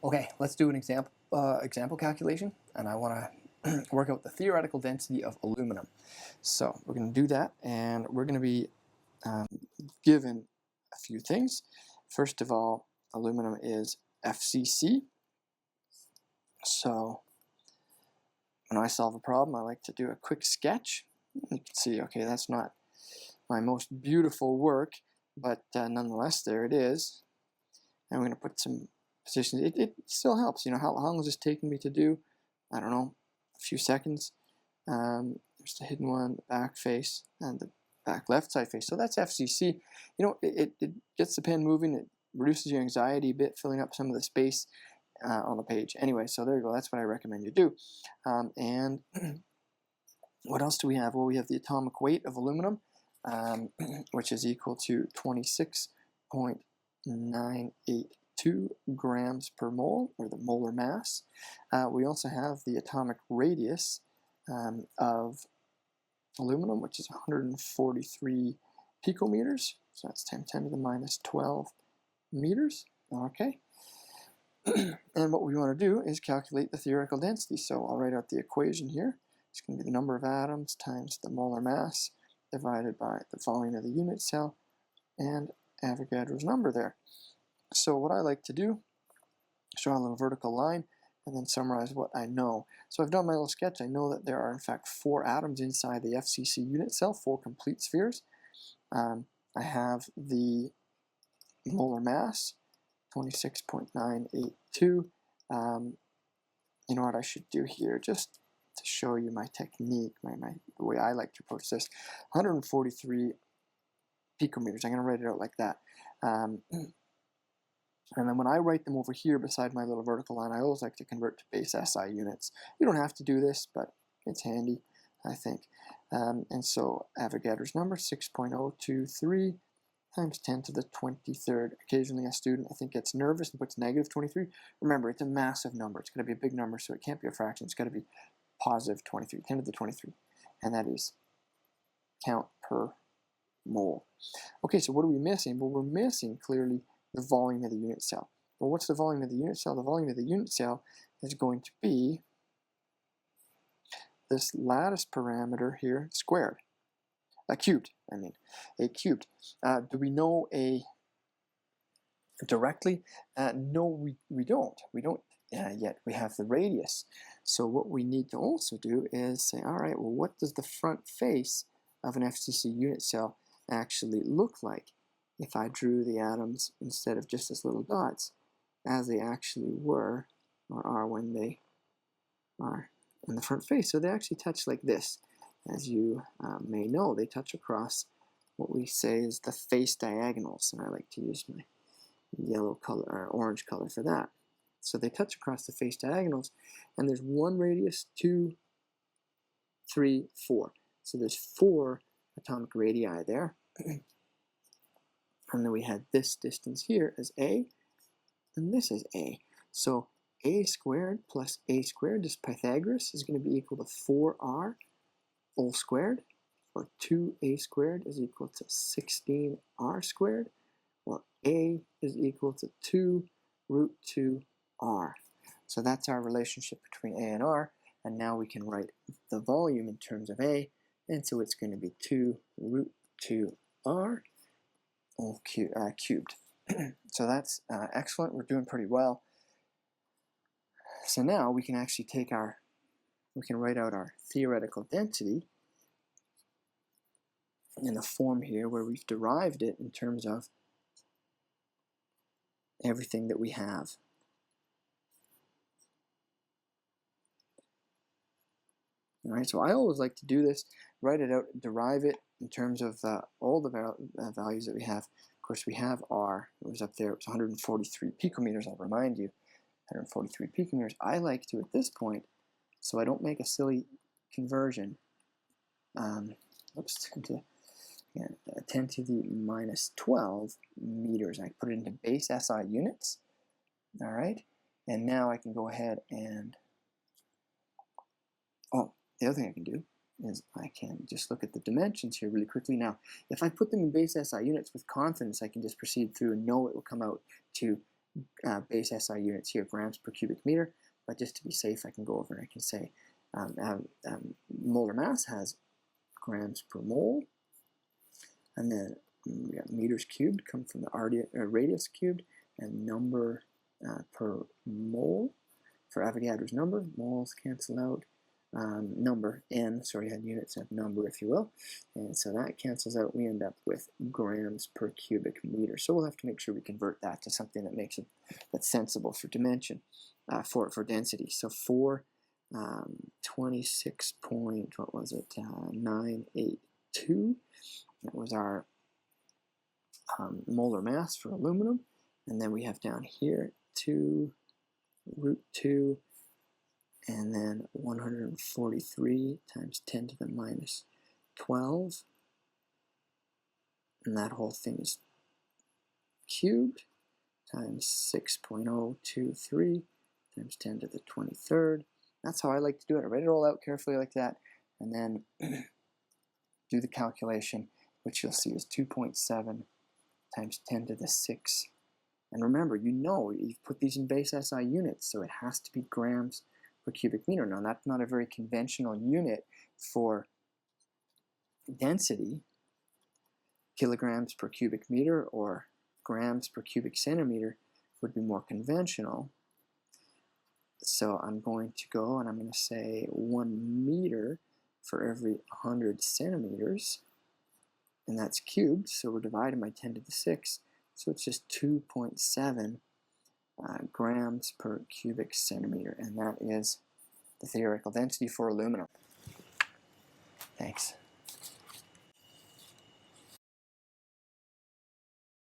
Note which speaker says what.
Speaker 1: Okay, let's do an example calculation, and I want to work out the theoretical density of aluminum. So we're going to do that, and we're going to be given a few things. First of all, aluminum is FCC. So when I solve a problem, I like to do a quick sketch. You can see, okay, that's not my most beautiful work, but nonetheless, there it is. And we're going to put some positions. It still helps. You know, how long is this taking me to do? I don't know, a few seconds. There's the hidden one, the back face, and the back left side face. So that's FCC. You know, it gets the pen moving. It reduces your anxiety a bit, filling up some of the space on the page. Anyway, so there you go. That's what I recommend you do. And what else do we have? Well, we have the atomic weight of aluminum, which is equal to 26.982 grams per mole, or the molar mass. We also have the atomic radius of aluminum, which is 143 picometers. So that's 10 to the minus 12 meters. Okay. And what we want to do is calculate the theoretical density. So I'll write out the equation here. It's going to be the number of atoms times the molar mass divided by the volume of the unit cell and Avogadro's number there. So what I like to do is draw a little vertical line and then summarize what I know. So I've done my little sketch. I know that there are in fact 4 atoms inside the FCC unit cell, 4 complete spheres. I have the molar mass, 26.982. You know what I should do here, just to show you my technique, the way I like to approach this. 143 picometers. I'm going to write it out like that. And then when I write them over here beside my little vertical line, I always like to convert to base SI units. You don't have to do this, but it's handy, I think. And so Avogadro's number, 6.023 times 10 to the 23rd. Occasionally a student, I think, gets nervous and puts negative 23. Remember, it's a massive number. It's going to be a big number, so it can't be a fraction. It's got to be positive 23, 10 to the 23. And that is count per mole. Okay, so what are we missing? Well, we're missing clearly the volume of the unit cell. Well, what's the volume of the unit cell? The volume of the unit cell is going to be this lattice parameter here squared. Cubed, I mean, a cubed. Do we know a directly? No, we don't. We don't yet. We have the radius. So what we need to also do is say, all right, well, what does the front face of an FCC unit cell actually look like if I drew the atoms instead of just as little dots as they actually were or are when they are in the front face? So they actually touch like this. As you may know, they touch across what we say is the face diagonals, and I like to use my yellow color or orange color for that. So they touch across the face diagonals, and there's 1 radius, 2, 3, 4. So there's 4 atomic radii there. And then we had this distance here as A, and this is A. So A squared plus A squared, this Pythagoras, is going to be equal to 4R all squared, or 2A squared is equal to 16R squared, or A is equal to 2 root 2R. So that's our relationship between A and R, and now we can write the volume in terms of A, and so it's going to be 2 root 2R all cubed. So that's excellent. We're doing pretty well. So now we can actually we can write out our theoretical density in the form here where we've derived it in terms of everything that we have. All right, so I always like to do this, write it out, derive it in terms of all the values that we have. Of course, we have R. It was up there. It was 143 picometers, I'll remind you. 143 picometers. I like to, at this point, so I don't make a silly conversion, oops, 10 to the minus 12 meters. I put it into base SI units. All right, and now I can go ahead and, the other thing I can do is I can just look at the dimensions here really quickly. Now, if I put them in base SI units with confidence, I can just proceed through and know it will come out to base SI units here, grams per cubic meter, but just to be safe, I can go over and I can say molar mass has grams per mole, and then we got meters cubed come from the radius cubed, and number per mole for Avogadro's number. Moles cancel out. Number n, sorry, I had units of number, if you will, and so that cancels out. We end up with grams per cubic meter. So we'll have to make sure we convert that to something that makes it that's sensible for dimension, for density. So for 26 point, what was it, 982, that was our molar mass for aluminum, and then we have down here 2 root 2, and then 143 times 10 to the minus 12, and that whole thing is cubed, times 6.023 times 10 to the 23rd. That's how I like to do it. I write it all out carefully like that, and then do the calculation, which you'll see is 2.7 times 10 to the 6. And remember, you've put these in base SI units, so it has to be grams per cubic meter. Now, that's not a very conventional unit for density. Kilograms per cubic meter or grams per cubic centimeter would be more conventional. So I'm going to go and I'm going to say 1 meter for every 100 centimeters, and that's cubed, so we're dividing by 10 to the 6, so it's just 2.7 grams per cubic centimeter, and that is the theoretical density for aluminum. Thanks.